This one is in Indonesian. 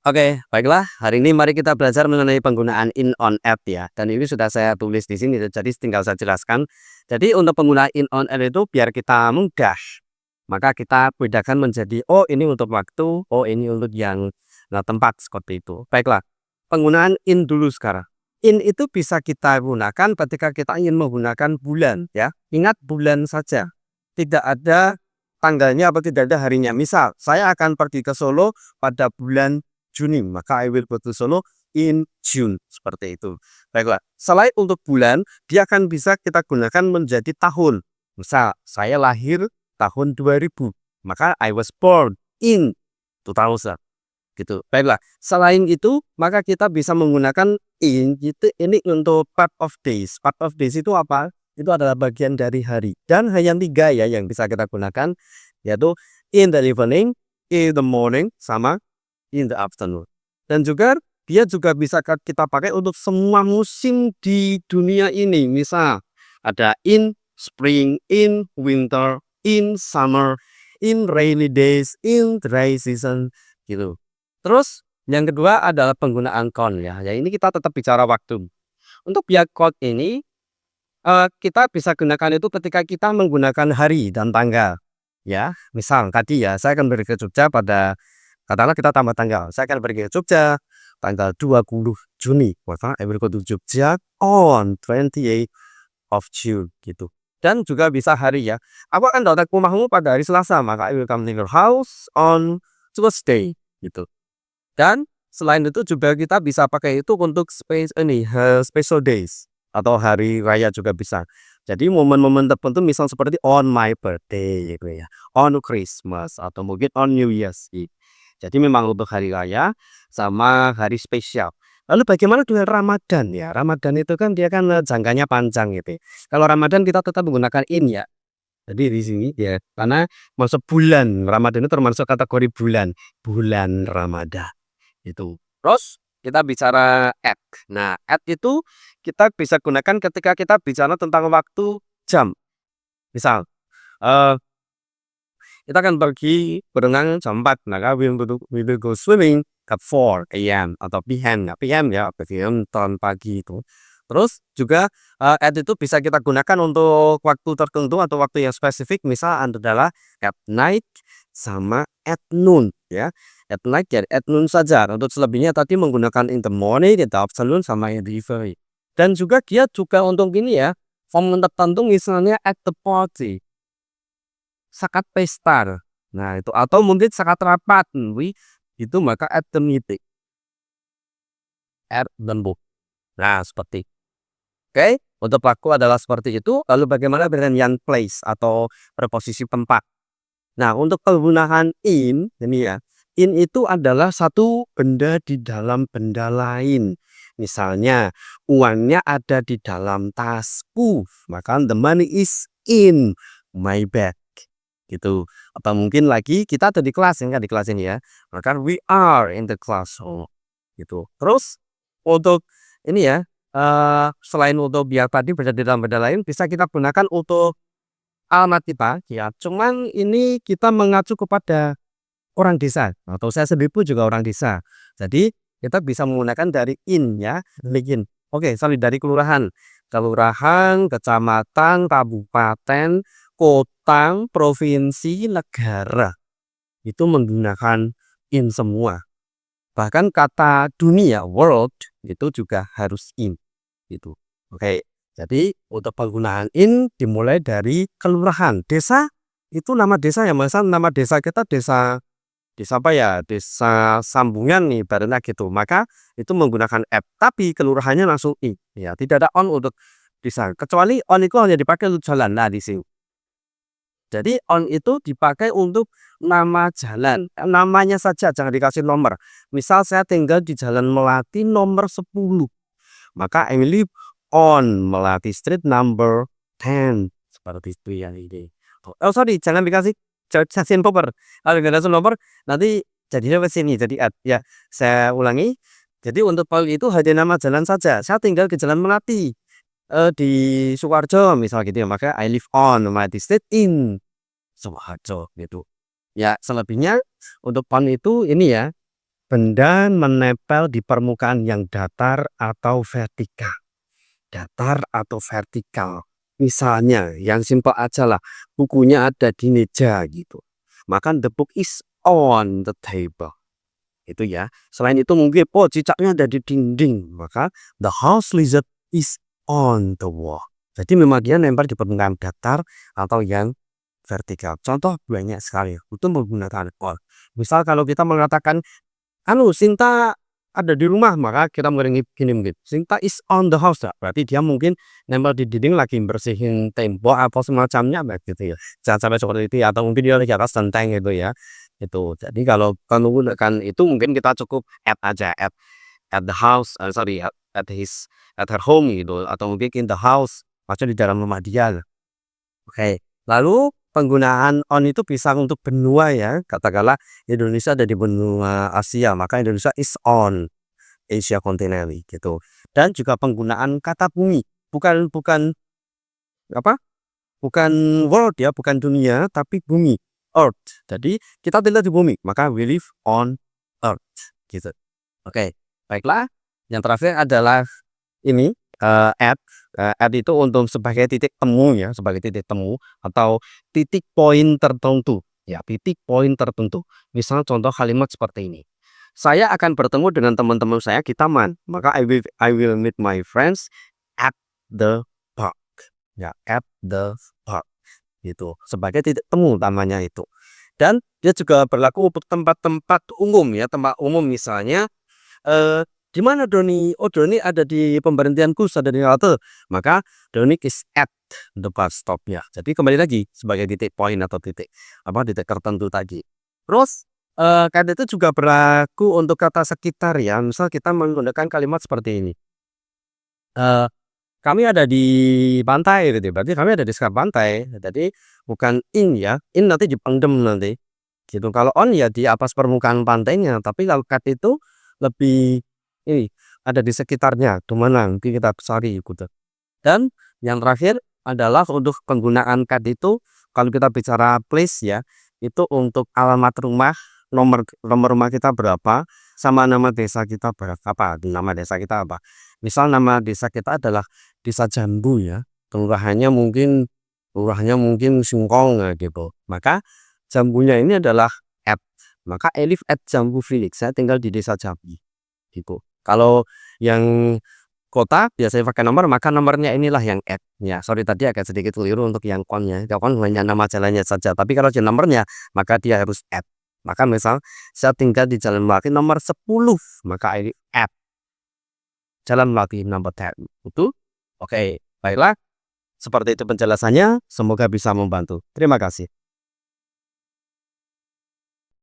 Oke, baiklah. Hari ini mari kita belajar mengenai penggunaan in on app ya. Dan ini sudah saya tulis di sini, jadi tinggal saya jelaskan. Jadi untuk penggunaan in on app itu biar kita mudah, maka kita bedakan menjadi oh ini untuk waktu, oh ini untuk yang tempat seperti itu. Baiklah, penggunaan in dulu sekarang. In itu bisa kita gunakan ketika kita ingin menggunakan bulan ya. Ingat bulan saja. Tidak ada tanggalnya atau tidak ada harinya. Misal, saya akan pergi ke Solo pada bulan Juni, maka I will go to Solo in June, seperti itu. Baiklah, selain untuk bulan, dia akan bisa kita gunakan menjadi tahun. Misal, saya lahir tahun 2000, maka I was born in 2000, gitu. Baiklah, selain itu, maka kita bisa menggunakan in, gitu, ini untuk part of days. Part of days itu apa? Itu adalah bagian dari hari. Dan hanya 3 ya yang bisa kita gunakan, yaitu in the evening, in the morning, sama in the afternoon. Dan juga dia juga bisa kita pakai untuk semua musim di dunia ini. Misal ada in spring, in winter, in summer, in rainy days, in dry season gitu. Terus yang kedua adalah penggunaan count ya. Ya ini kita tetap bicara waktu. Untuk biar count ini kita bisa gunakan itu ketika kita menggunakan hari dan tanggal. Ya, misal tadi ya saya akan pergi ke Jogja pada katakanlah kita tambah tanggal. Saya akan pergi ke Jogja tanggal 20 Juni. Maka I will go to Jogja on 28 of June gitu. Dan juga bisa hari ya. Aku akan datang ke rumahmu pada hari Selasa, maka I will come to your house on Tuesday gitu. Dan selain itu juga kita bisa pakai itu untuk special days atau hari raya juga bisa. Jadi momen-momen tertentu misal seperti on my birthday gitu ya, on Christmas atau mungkin on New Year's Eve. Jadi memang untuk hari raya sama hari spesial. Lalu bagaimana dengan Ramadan ya? Ramadan itu kan dia kan jangkanya panjang gitu. Kalau Ramadan kita tetap menggunakan in ya. Jadi di sini ya, karena masuk bulan Ramadan itu termasuk kategori bulan, bulan Ramadan itu. Terus kita bicara at. Nah, at itu kita bisa gunakan ketika kita bicara tentang waktu jam. Misal, eh kita akan pergi berenang jam 4, maka we will go swimming at 4 AM atau PM ya, PM ya, PM tahun pagi itu. Terus juga at itu bisa kita gunakan untuk waktu tertentu atau waktu yang spesifik, misal adalah at night sama at noon ya. At night ya at noon saja. Untuk selebihnya tadi menggunakan in the morning, in the afternoon sama in the evening. Dan juga dia juga untuk ini ya, momen tertentu misalnya at the party. Saat pesta. Nah, itu atau mungkin saat rapat, itu maka at the meeting. At the book. Nah, seperti oke, untuk pelaku adalah seperti itu. Lalu bagaimana dengan yang place atau preposisi tempat? Nah, untuk penggunaan in, ini ya. In itu adalah satu benda di dalam benda lain. Misalnya, uangnya ada di dalam tasku, maka the money is in my bag. Gitu. Atau mungkin lagi kita ada di kelas ya, di kelas ini ya. Maka we are in the classroom. Gitu. Terus untuk ini ya, selain untuk biar tadi berada di dalam benda lain, bisa kita gunakan untuk alamat kita ya. Cuman ini kita mengacu kepada orang desa atau saya sendiri pun juga orang desa. Jadi kita bisa menggunakan dari in ya, in. Oke, sorry dari kelurahan. Kelurahan, kecamatan, kabupaten, kota, provinsi, negara. Itu menggunakan in semua. Bahkan kata dunia, world, itu juga harus in. Gitu. Oke, jadi untuk penggunaan in dimulai dari kelurahan. Desa, itu nama desa ya, misal nama desa kita desa apa ya, desa Sambungan nih ibaratnya gitu. Maka itu menggunakan app, tapi kelurahannya langsung in. Ya, tidak ada on untuk desa. Kecuali on itu hanya dipakai untuk jalan. Nah, di sini. Jadi on itu dipakai untuk nama jalan, namanya saja jangan dikasih nomor. Misal saya tinggal di Jalan Melati nomor 10, maka I live on Melati Street number 10. Seperti itu ya ini. Oh sorry, jangan dikasih stasiun nomor. Kalau nggak ada nomor nanti jadinya ke sini jadi at. Ya, saya ulangi. Jadi untuk poin itu hanya nama jalan saja. Saya tinggal di Jalan Melati di Sukoharjo misal gitu ya, maka I live on Melati Street in Sukoharjo gitu. Ya, selebihnya untuk PON itu ini ya, benda menempel di permukaan yang datar atau vertikal. Datar atau vertikal. Misalnya, yang simpel aja lah, bukunya ada di meja gitu. Maka the book is on the table. Itu ya. Selain itu mungkin cicaknya ada di dinding, maka the house lizard is on the wall. Jadi memang dia nempel di permukaan datar atau yang vertikal. Contoh banyak sekali untuk menggunakan on. Misal kalau kita mengatakan, Sinta ada di rumah, maka kita gini mungkin, Sinta is on the house. Berarti dia mungkin nempel di dinding lagi bersihin tembok atau semacamnya begitu ya. Jangan sampai seperti itu ya, atau mungkin dia lagi atas genteng gitu ya. Itu. Jadi kalau menggunakan itu mungkin kita cukup at aja, at the house, at her home gitu, atau mungkin in the house, maksudnya di dalam rumah dia. Oke. Lalu penggunaan on itu bisa untuk benua ya. Katakanlah Indonesia ada di benua Asia, maka Indonesia is on Asia continent gitu. Dan juga penggunaan kata bumi, bukan apa? Bukan world ya, bukan dunia, tapi bumi, earth. Jadi kita tinggal di bumi, maka we live on earth gitu. Oke, baiklah. Yang terakhir adalah ini at. At itu untuk sebagai titik temu ya, sebagai titik temu atau titik poin tertentu. Ya, titik poin tertentu. Misal contoh kalimat seperti ini. Saya akan bertemu dengan teman-teman saya di taman. Maka I will meet my friends at the park. Ya, at the park. Gitu. Sebagai titik temu namanya itu. Dan dia juga berlaku untuk tempat-tempat umum ya, tempat umum misalnya di mana Doni? Oh, Doni ada di pemberhentian bus, ada di halte. Maka Doni is at the bus stop ya. Jadi kembali lagi sebagai titik poin atau titik tertentu tadi. Terus kata itu juga berlaku untuk kata sekitar ya. Misal kita menggunakan kalimat seperti ini. Kami ada di pantai gitu. Berarti kami ada di sekitar pantai. Jadi bukan in ya. In nanti dipendem nanti. Gitu. Kalau on ya di atas permukaan pantainya. Tapi kalau kat itu lebih ini ada di sekitarnya. Di mana nanti kita cari gitu. Dan yang terakhir adalah untuk penggunaan kat itu kalau kita bicara place ya, itu untuk alamat rumah, nomor rumah kita berapa, sama nama desa kita berapa. Nama desa kita apa? Misal nama desa kita adalah Desa Jambu ya. Kelurahannya mungkin Singkong gitu. Maka Jambunya ini adalah at. Maka I live at Jambu Village. Saya tinggal di Desa Jambu. Gitu. Kalau yang kota biasanya pakai nomor, maka nomornya inilah yang at ya. Sorry tadi agak sedikit keliru untuk yang konnya. Kon hanya nama jalannya saja. Tapi kalau di nomornya maka dia harus at. Maka misal saya tinggal di Jalan Melati nomor 10, maka I at Jalan Melati nomor 10. Itu oke. Baiklah. Seperti itu penjelasannya. Semoga bisa membantu. Terima kasih.